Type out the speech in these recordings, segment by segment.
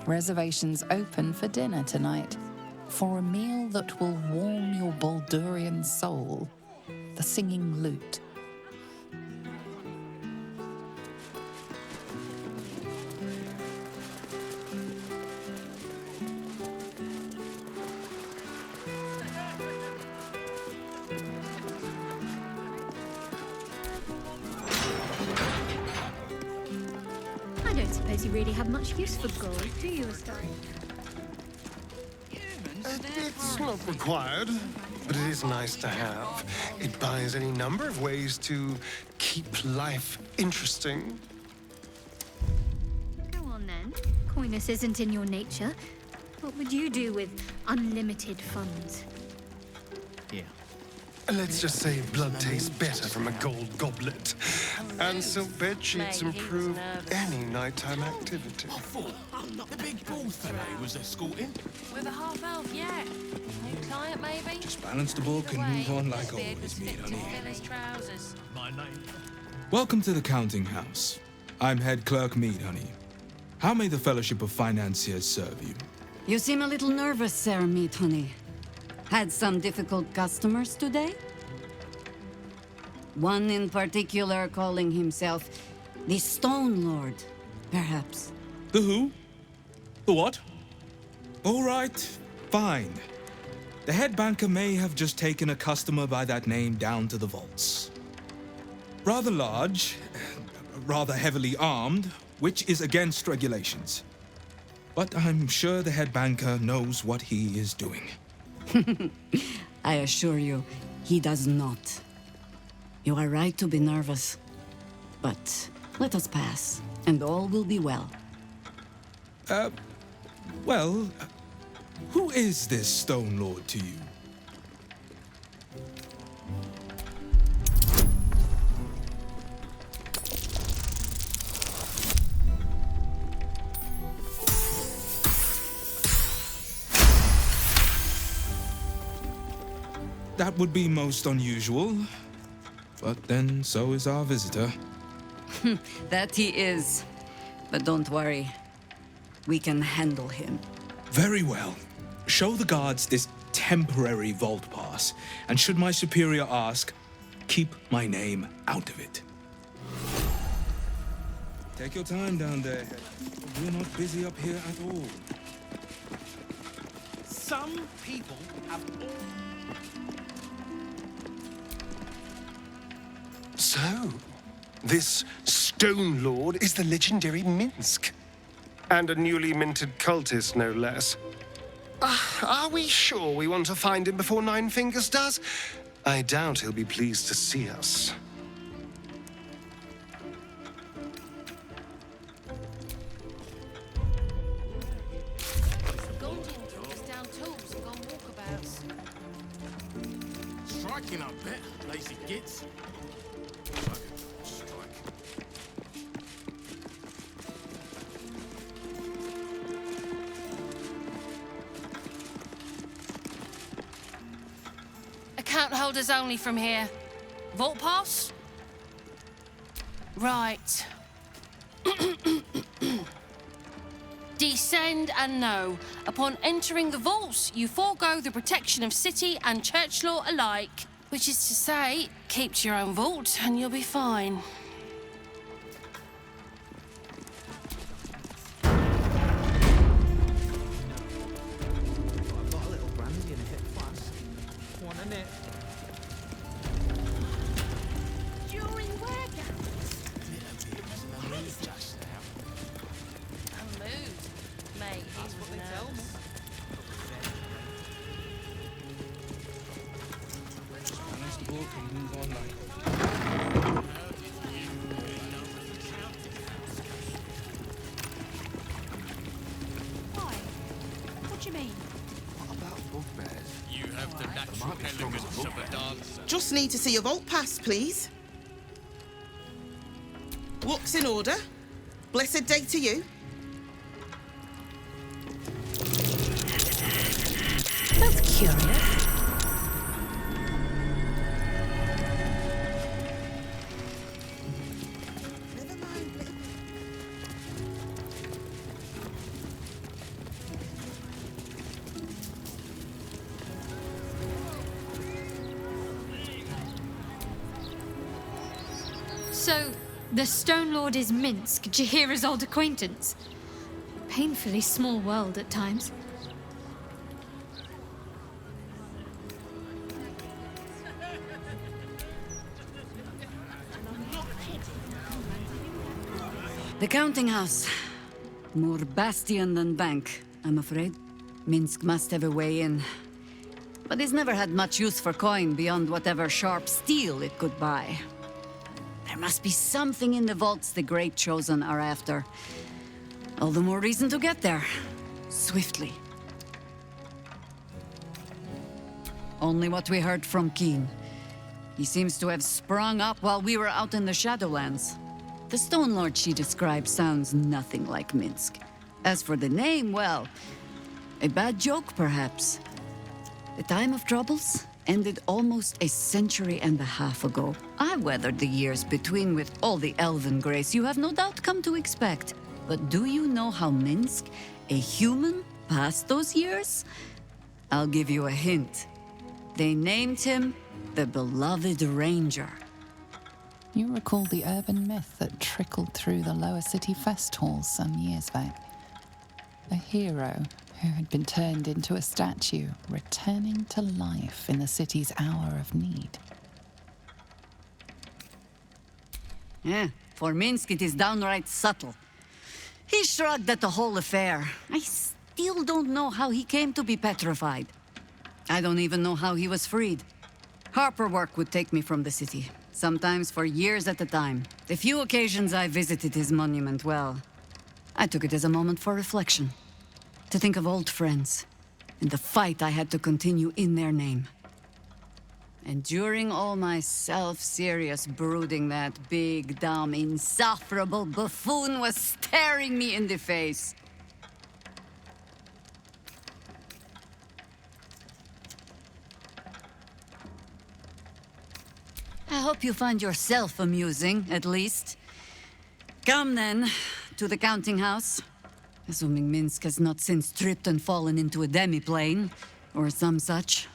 Reservations open for dinner tonight. For a meal that will warm your Baldurian soul. The singing lute. I don't suppose you really have much use for gold, do you, Astari? It's not required, but it is nice to have. It buys any number of ways to keep life interesting. Go on then. Coyness isn't in your nature. What would you do with unlimited funds? Here. Let's just say blood tastes better from a gold goblet. And silk bed sheets improve any nighttime activity. I thought the big ball fella was escorting. With a half-elf, yeah. New client, maybe? Just balance the book and move on like always, meat honey. His trousers. My name. Welcome to the counting house. I'm head clerk Mead Honey. How may the Fellowship of Financiers serve you? You seem a little nervous, Sir Meat Honey. Had some difficult customers today? One in particular calling himself the Stone Lord, perhaps. The who? The what? All right, fine. The head banker may have just taken a customer by that name down to the vaults. Rather large, rather heavily armed, which is against regulations. But I'm sure the head banker knows what he is doing. I assure you, he does not. You are right to be nervous. But let us pass, and all will be well. Well, who is this Stone Lord to you? That would be most unusual. But then so is our visitor. That he is. But don't worry. We can handle him. Very well. Show the guards this temporary vault pass, and should my superior ask, keep my name out of it. Take your time down there. We're not busy up here at all. Some people have all... So, this Stone Lord is the legendary Minsk. And a newly minted cultist, no less. Are we sure we want to find him before Nine Fingers does? I doubt he'll be pleased to see us. Striking, I bet. Lazy gits. Strike. Account holders only from here. Vault pass? Right. Descend and know. Upon entering the vaults, you forego the protection of city and church law alike. Which is to say, keep to your own vault and you'll be fine. I've got a little brandy and a hit flask. One in it. During where, Gareth? A mood, mate. That's what they tell me. Balance the book and move on like... Why? What do you mean? What about bugbears? You have the natural elegance of a dancer. Just need to see your vault pass, please. Looks in order. Blessed day to you. That's curious. Never mind. So, the Stone Lord is Minsk, Jahira's old acquaintance. Painfully small world at times. The counting house. More bastion than bank, I'm afraid. Minsk must have a way in. But it's never had much use for coin beyond whatever sharp steel it could buy. There must be something in the vaults the Great Chosen are after. All the more reason to get there. Swiftly. Only what we heard from Keen. He seems to have sprung up while we were out in the Shadowlands. The Stone Lord she describes sounds nothing like Minsk. As for the name, well, a bad joke, perhaps. The time of troubles ended almost a century and a half ago. I weathered the years between with all the elven grace you have no doubt come to expect. But do you know how Minsk, a human, passed those years? I'll give you a hint. They named him the Beloved Ranger. You recall the urban myth that trickled through the lower city fest halls some years back. A hero who had been turned into a statue, returning to life in the city's hour of need. Yeah, for Minsk it is downright subtle. He shrugged at the whole affair. I still don't know how he came to be petrified. I don't even know how he was freed. Harper work would take me from the city, sometimes for years at a time. The few occasions I visited his monument, well, I took it as a moment for reflection. To think of old friends, and the fight I had to continue in their name. And during all my self-serious brooding, that big, dumb, insufferable buffoon was staring me in the face. I hope you find yourself amusing, at least. Come then, to the counting house. Assuming Minsk has not since tripped and fallen into a demi-plane, or some such.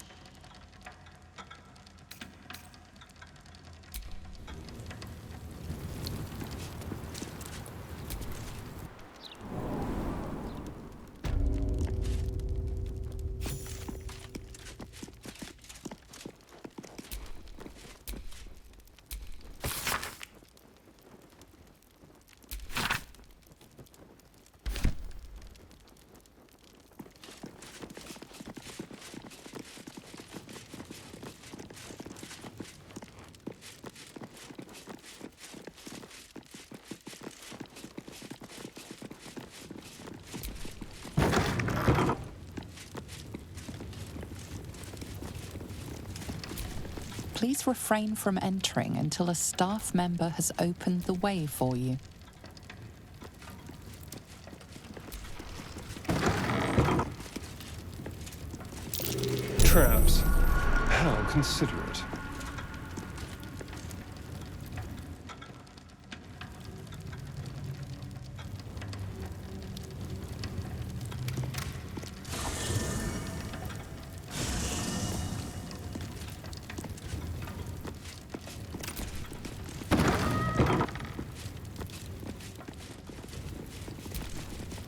Please refrain from entering until a staff member has opened the way for you. Traps. How considerate.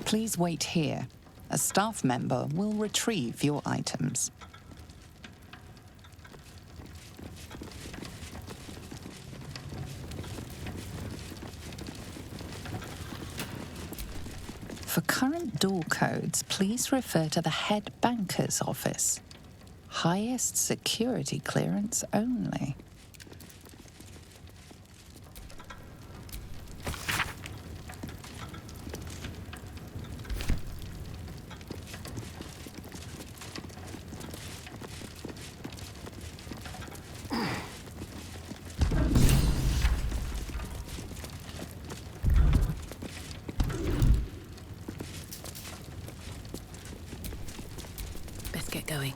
Please wait here. A staff member will retrieve your items. For current door codes, please refer to the head banker's office. Highest security clearance only. Get going.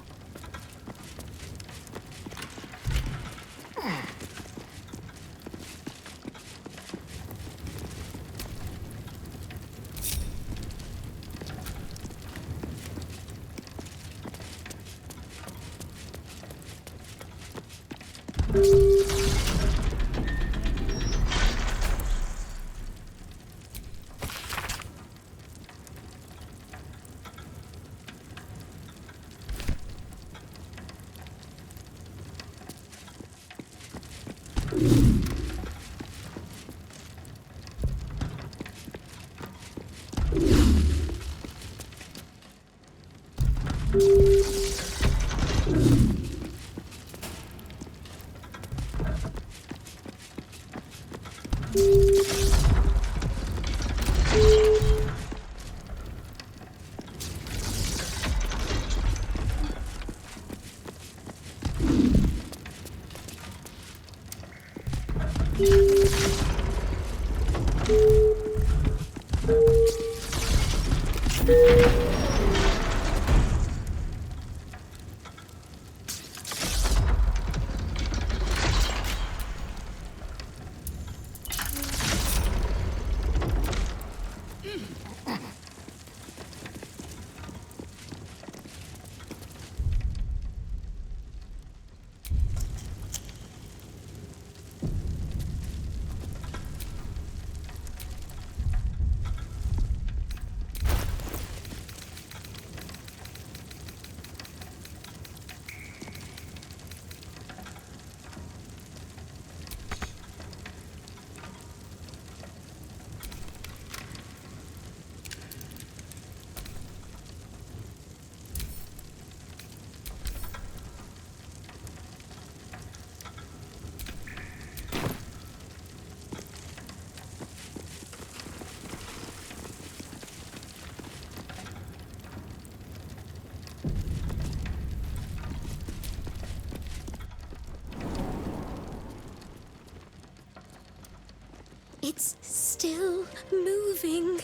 It's still moving.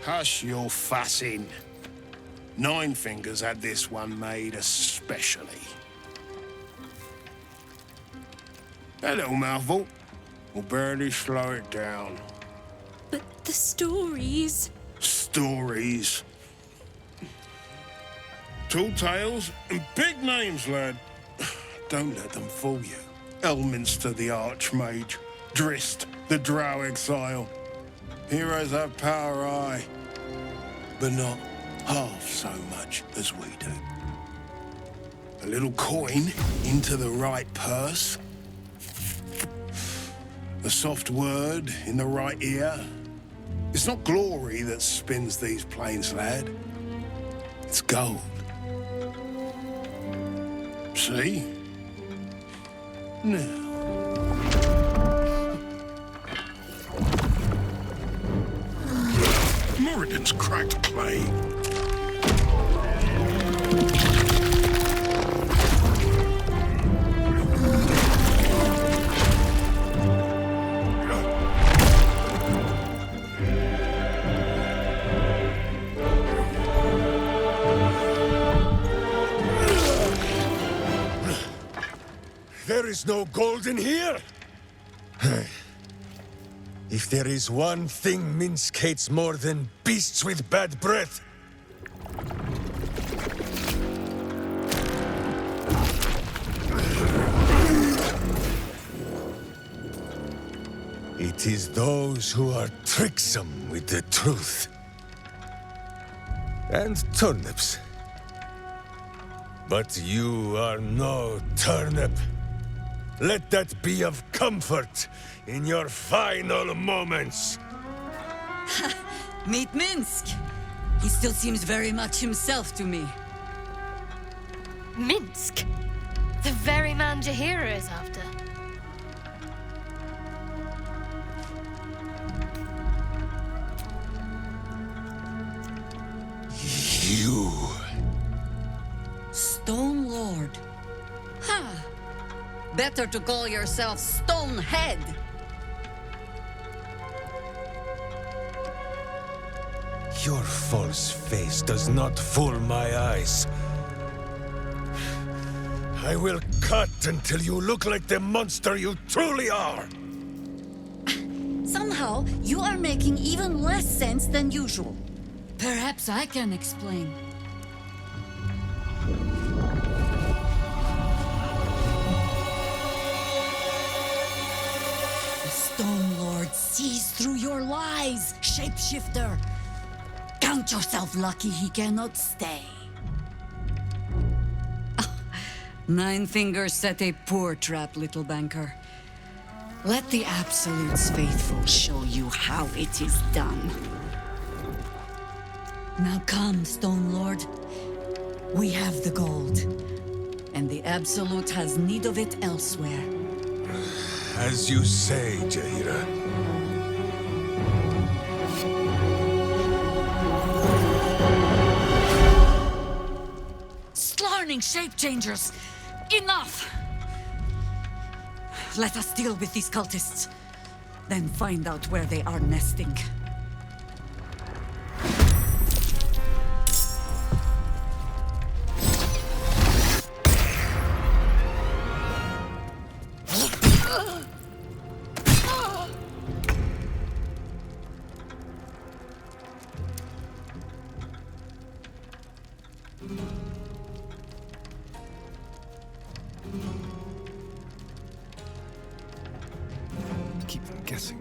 Hush your fussing. Nine Fingers had this one made especially. That little mouthful will barely slow it down. But the stories... Stories. Tall tales and big names, lad. Don't let them fool you. Elminster the Archmage, Drist the Drow Exile. Heroes have power, aye, but not half so much as we do. A little coin into the right purse. A soft word in the right ear. It's not glory that spins these plains, lad. It's gold. See? Now. Moradin's cracked clay. There is no gold in here! If there is one thing Minsk hates more than beasts with bad breath... it is those who are tricksome with the truth. And turnips. But you are no turnip. Let that be of comfort in your final moments. Meet Minsk. He still seems very much himself to me. Minsk? The very man Jahira is after. You. Stone Lord. Ha! Better to call yourself Stonehead. Your false face does not fool my eyes. I will cut until you look like the monster you truly are. Somehow, you are making even less sense than usual. Perhaps I can explain. The Stone Lord sees through your lies, shapeshifter. Count yourself lucky he cannot stay. Nine Fingers set a poor trap, little banker. Let the Absolute's faithful show you how it is done. Now come, Stone Lord. We have the gold, and the Absolute has need of it elsewhere. As you say, Jahira. Slarning shape changers! Enough! Let us deal with these cultists, then find out where they are nesting. Keep them guessing.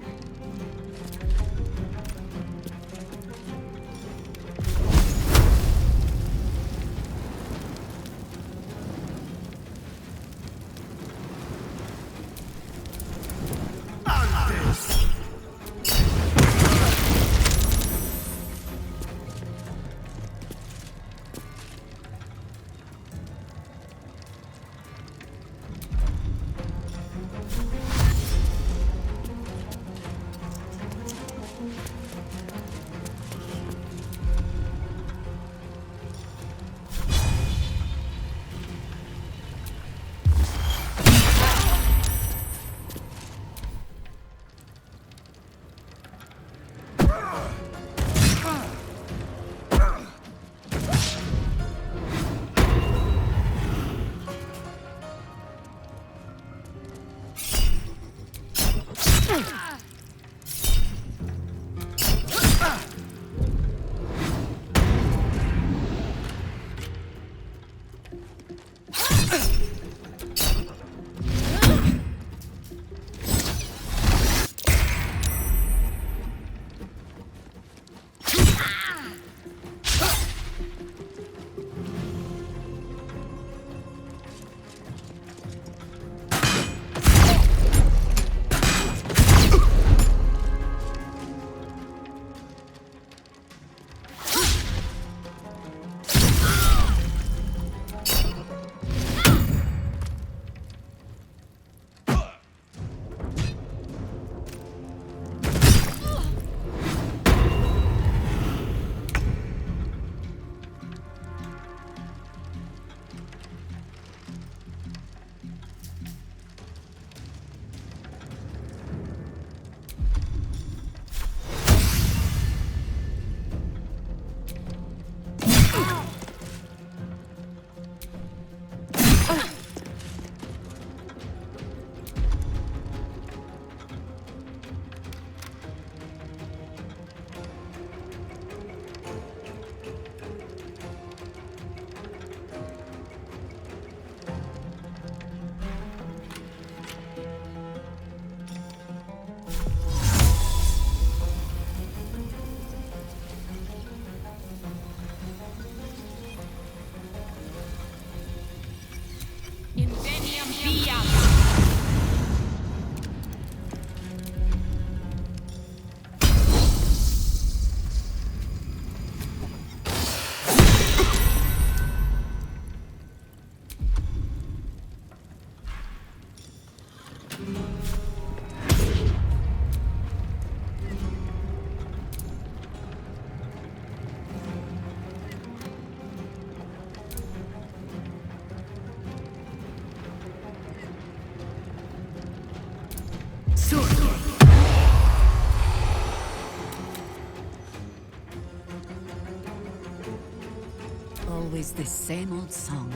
Always the same old song.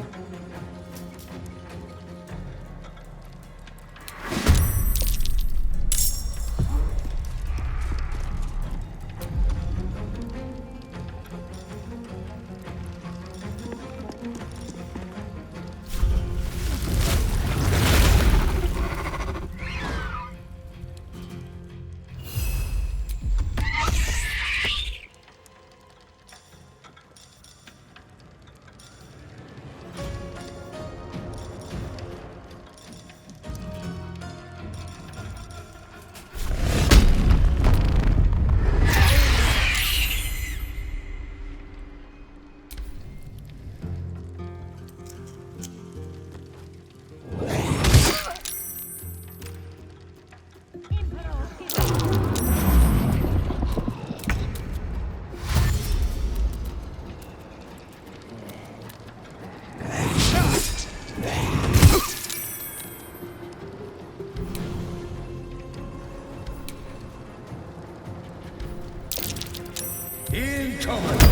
coming!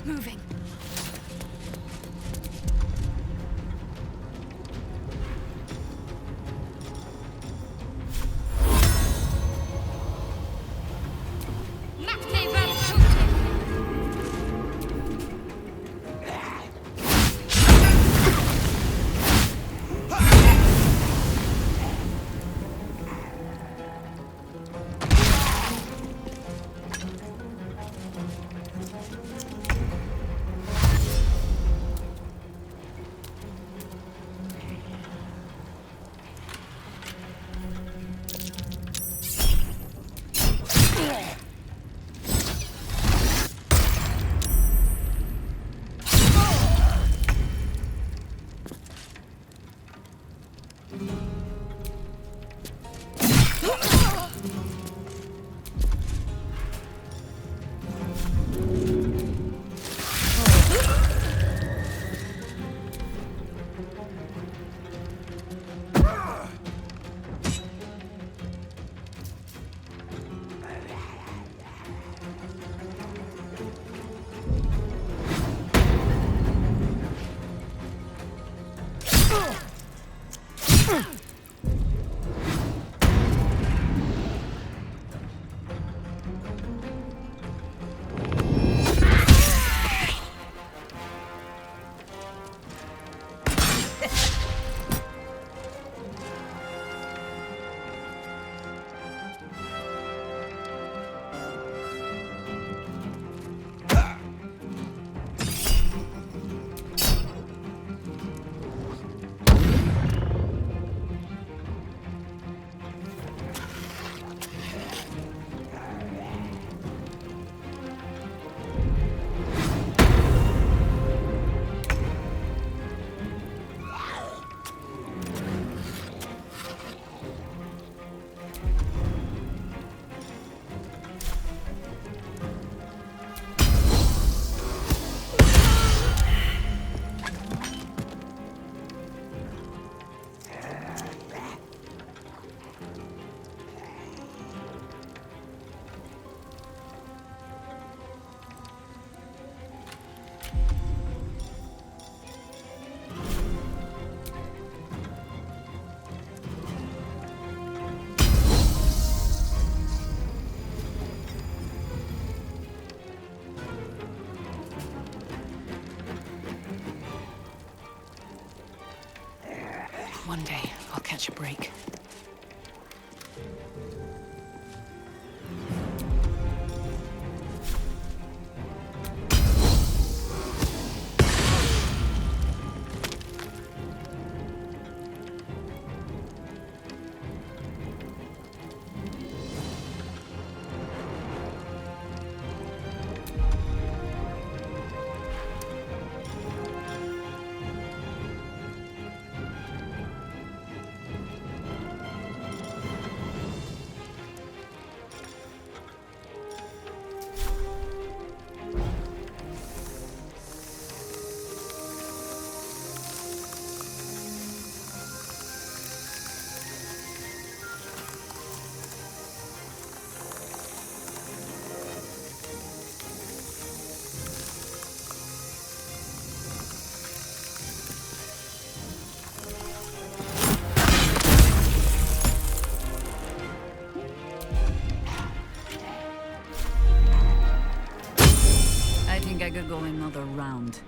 Moving. One day, I'll catch a break. I could go another round.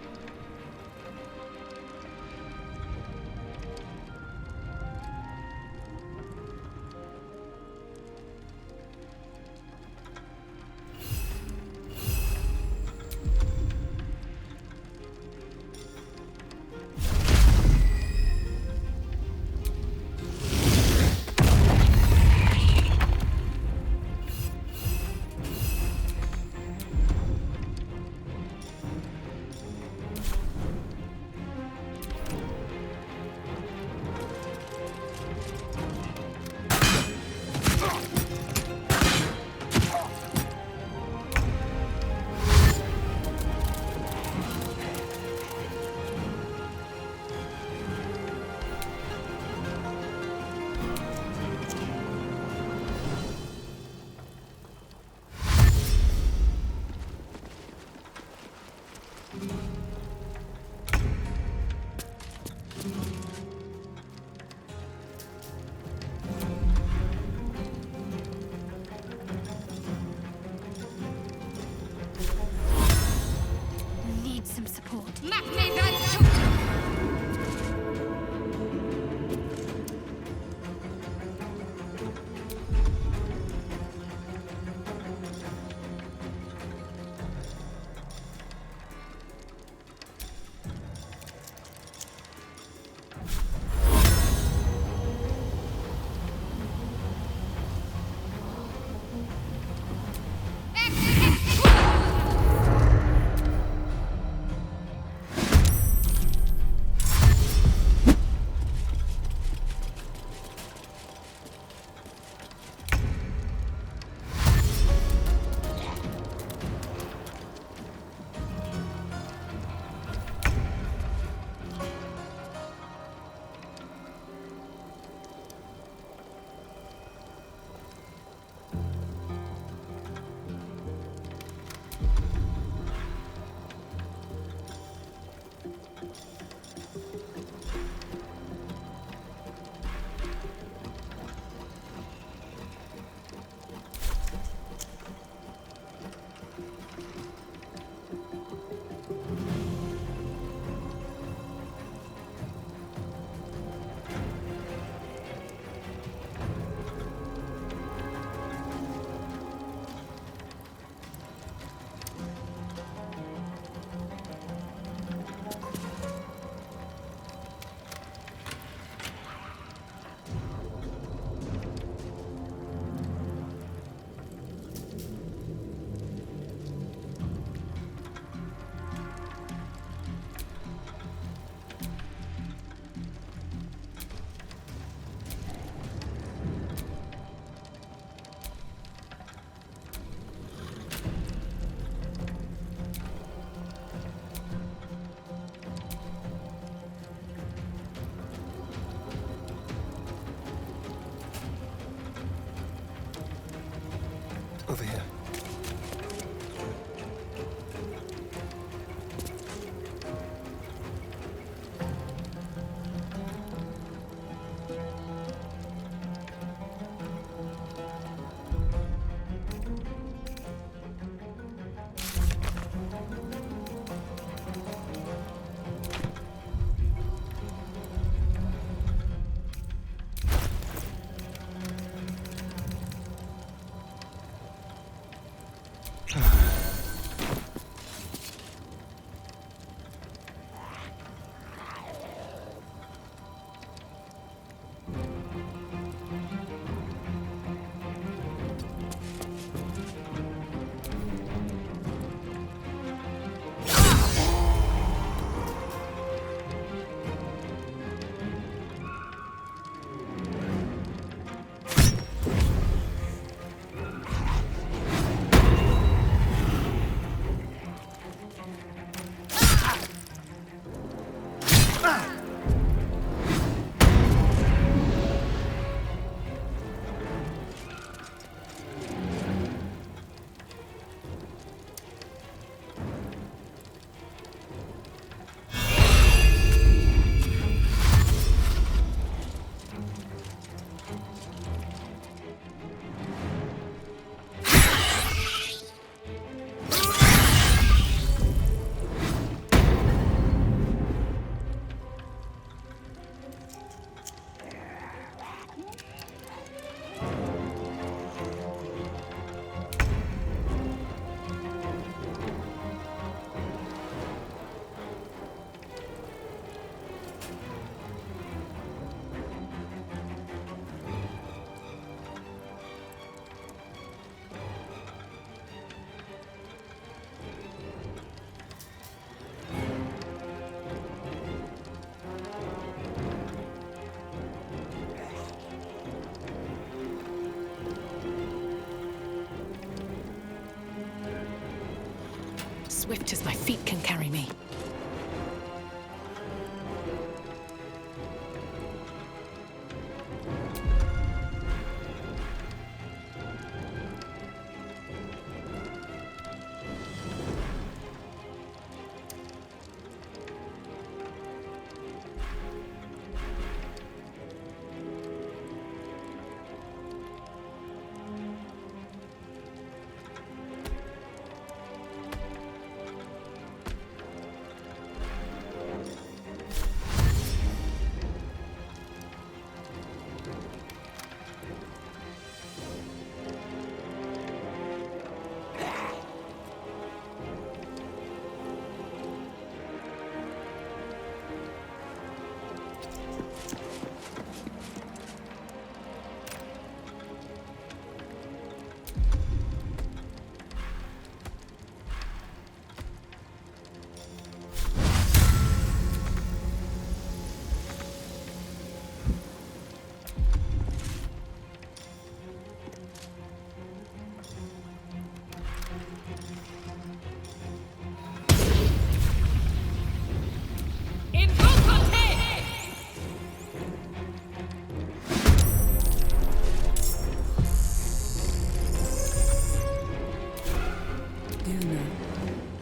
swift as my feet can carry me.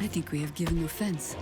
I think we have given offense.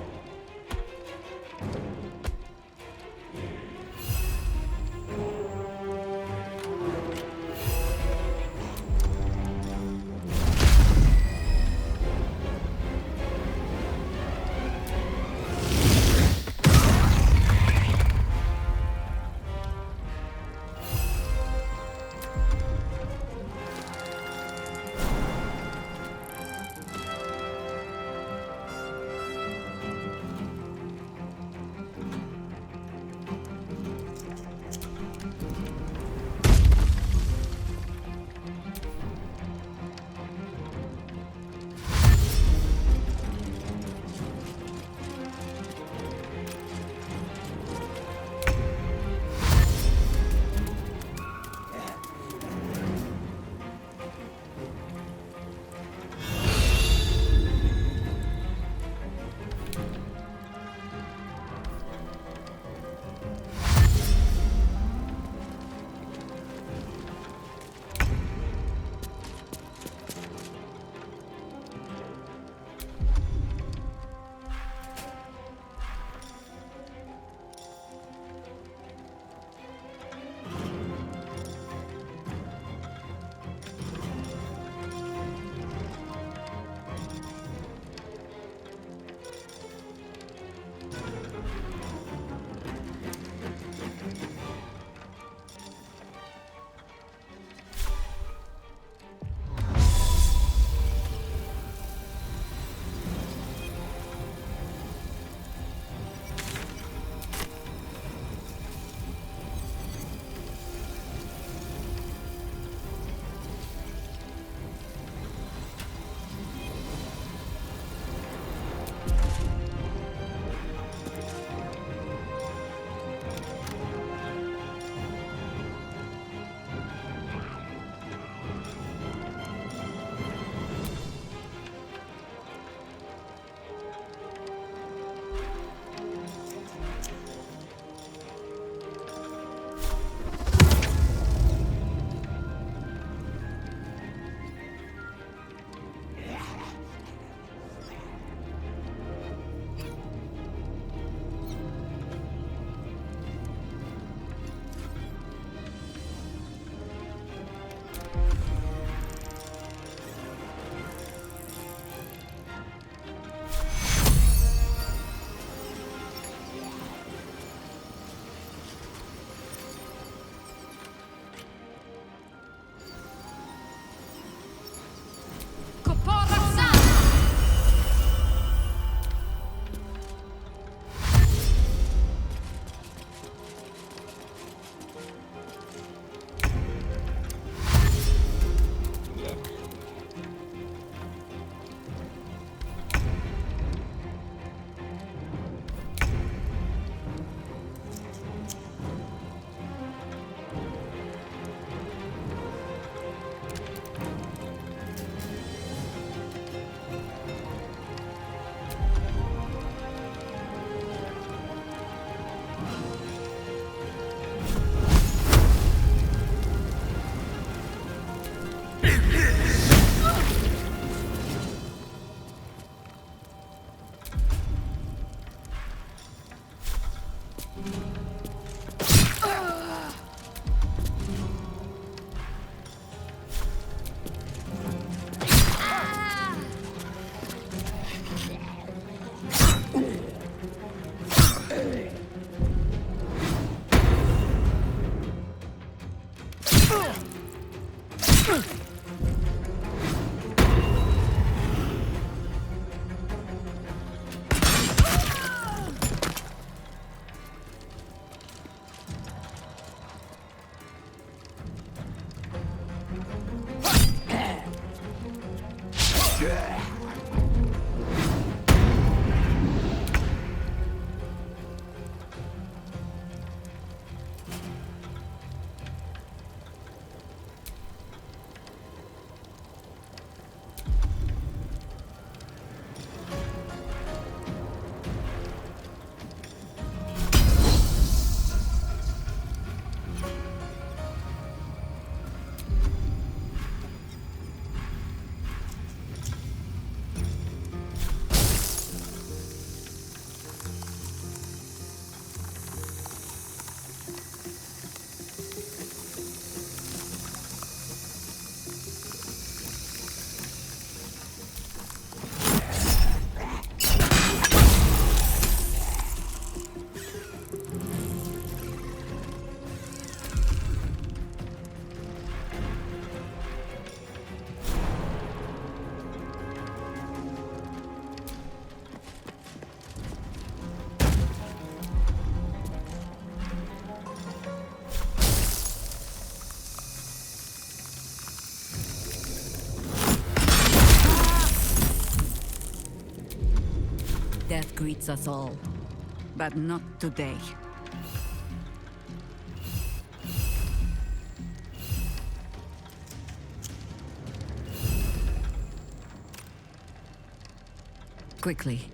Death greets us all, but not today. Quickly.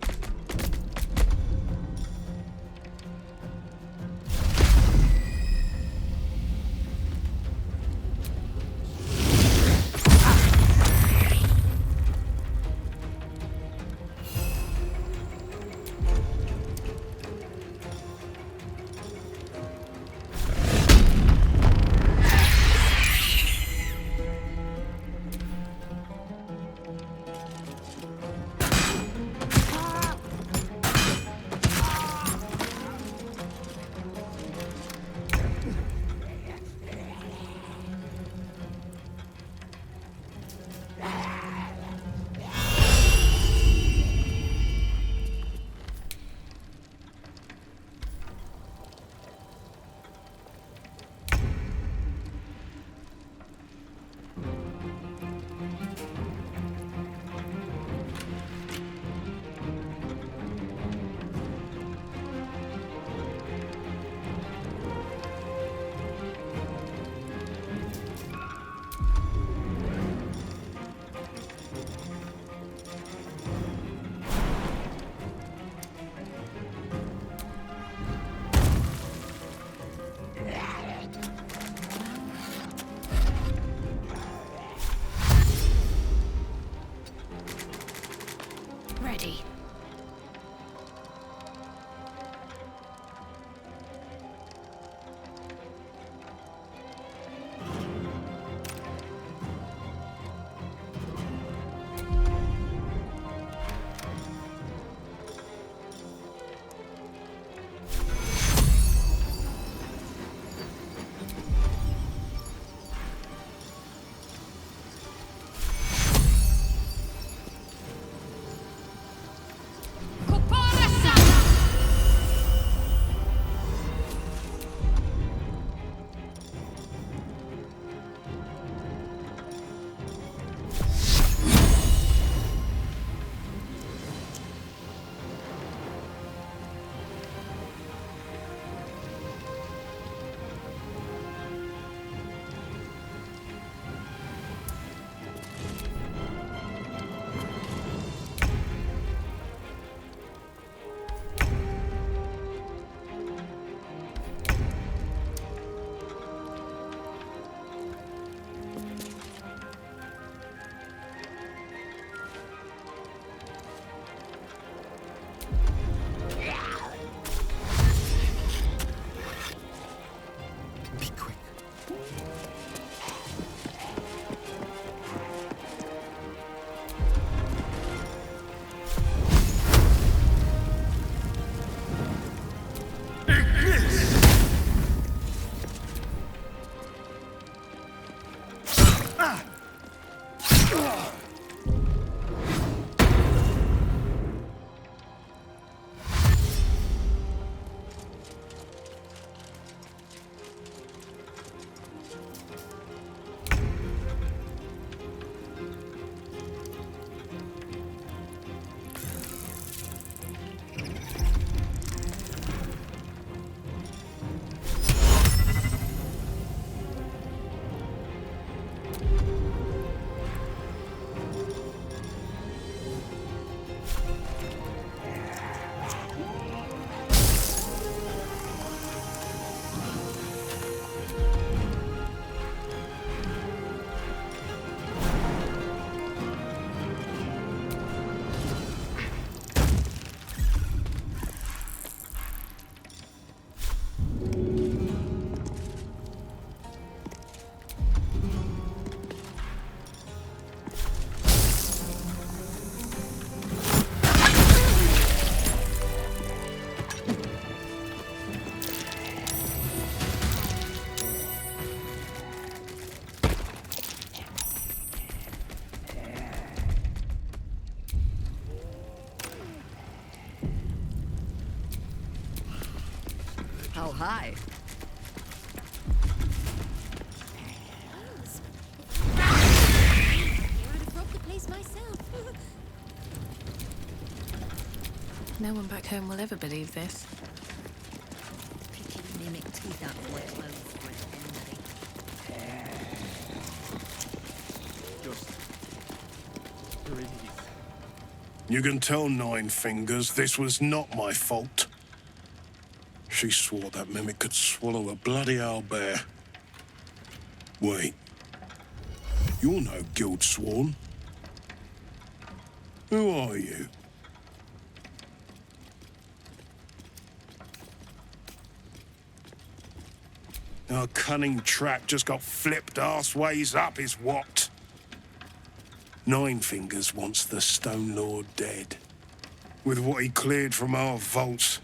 How high? No one back home will ever believe this. Just breathe. You can tell Nine Fingers this was not my fault. She swore that mimic could swallow a bloody owlbear. Wait. You're no guild sworn. Who are you? Our cunning trap just got flipped arseways up is what? Nine Fingers wants the Stone Lord dead. With what he cleared from our vaults,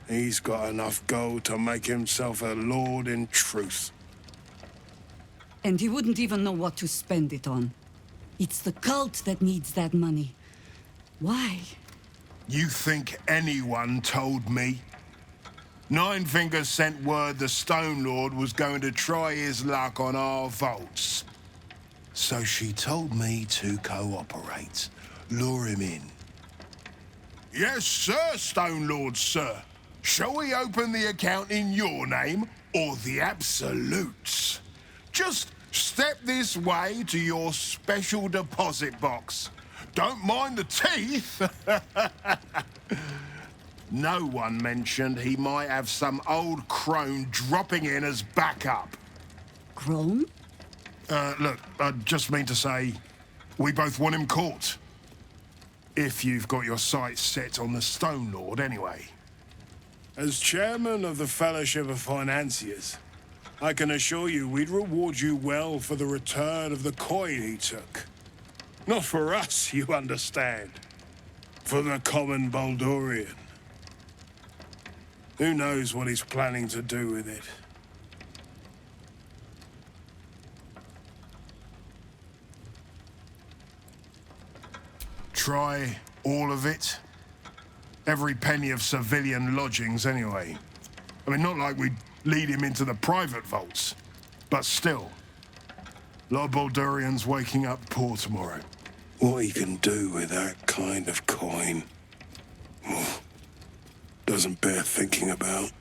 he's got enough gold to make himself a lord in truth. And he wouldn't even know what to spend it on. It's the cult that needs that money. Why? You think anyone told me? Nine Fingers sent word the Stone Lord was going to try his luck on our vaults. So she told me to cooperate, lure him in. Yes, sir, Stone Lord, sir. Shall we open the account in your name or the Absolute's? Just step this way to your special deposit box. Don't mind the teeth. No one mentioned he might have some old crone dropping in as backup. Crone? Look, I just mean to say, we both want him caught. If you've got your sights set on the Stone Lord, anyway. As chairman of the Fellowship of Financiers, I can assure you we'd reward you well for the return of the coin he took. Not for us, you understand. For the common Baldurian. Who knows what he's planning to do with it? Try all of it? Every penny of civilian lodgings, anyway. I mean, not like we'd lead him into the private vaults, but still. A lot of Baldurians waking up poor tomorrow. What he can do with that kind of coin doesn't bear thinking about.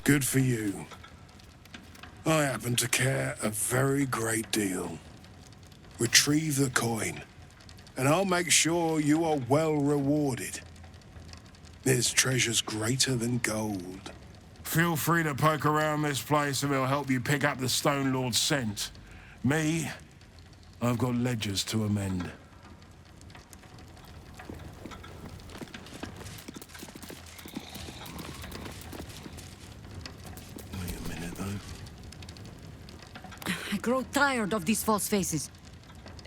Good for you. I happen to care a very great deal. Retrieve the coin, and I'll make sure you are well rewarded. There's treasures greater than gold. Feel free to poke around this place and it'll help you pick up the Stone Lord's scent. Me, I've got ledgers to amend. Wait a minute, though. I grow tired of these false faces.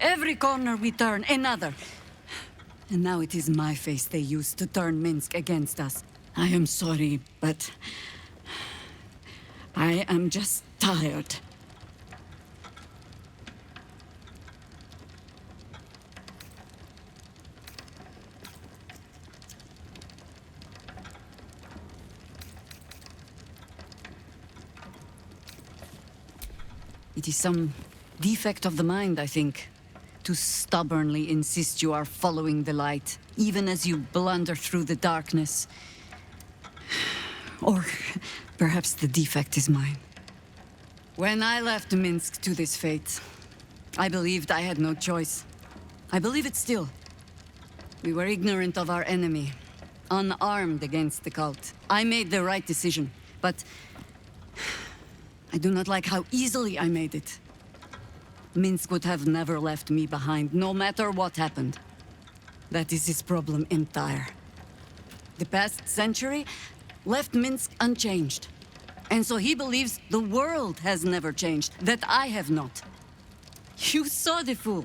Every corner we turn, another. And now it is my face they use to turn Minsk against us. I am sorry, but I am just tired. It is some defect of the mind, I think. To stubbornly insist you are following the light, even as you blunder through the darkness. Or perhaps the defect is mine. When I left Minsk to this fate, I believed I had no choice. I believe it still. We were ignorant of our enemy, unarmed against the cult. I made the right decision, but I do not like how easily I made it. Minsk would have never left me behind, no matter what happened. That is his problem entire. The past century left Minsk unchanged. And so he believes the world has never changed, that I have not. You saw the fool,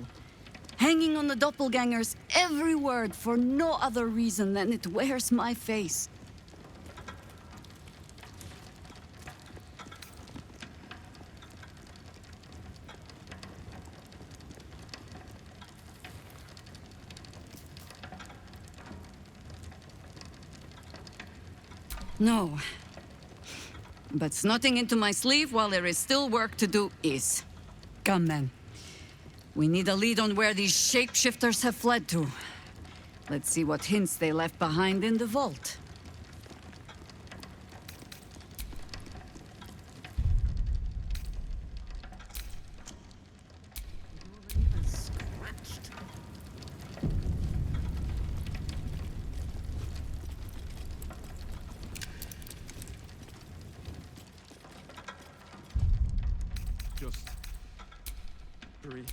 hanging on the doppelganger's every word for no other reason than it wears my face. No. But snotting into my sleeve while there is still work to do is. Come, then. We need a lead on where these shapeshifters have fled to. Let's see what hints they left behind in the vault. Just breathe.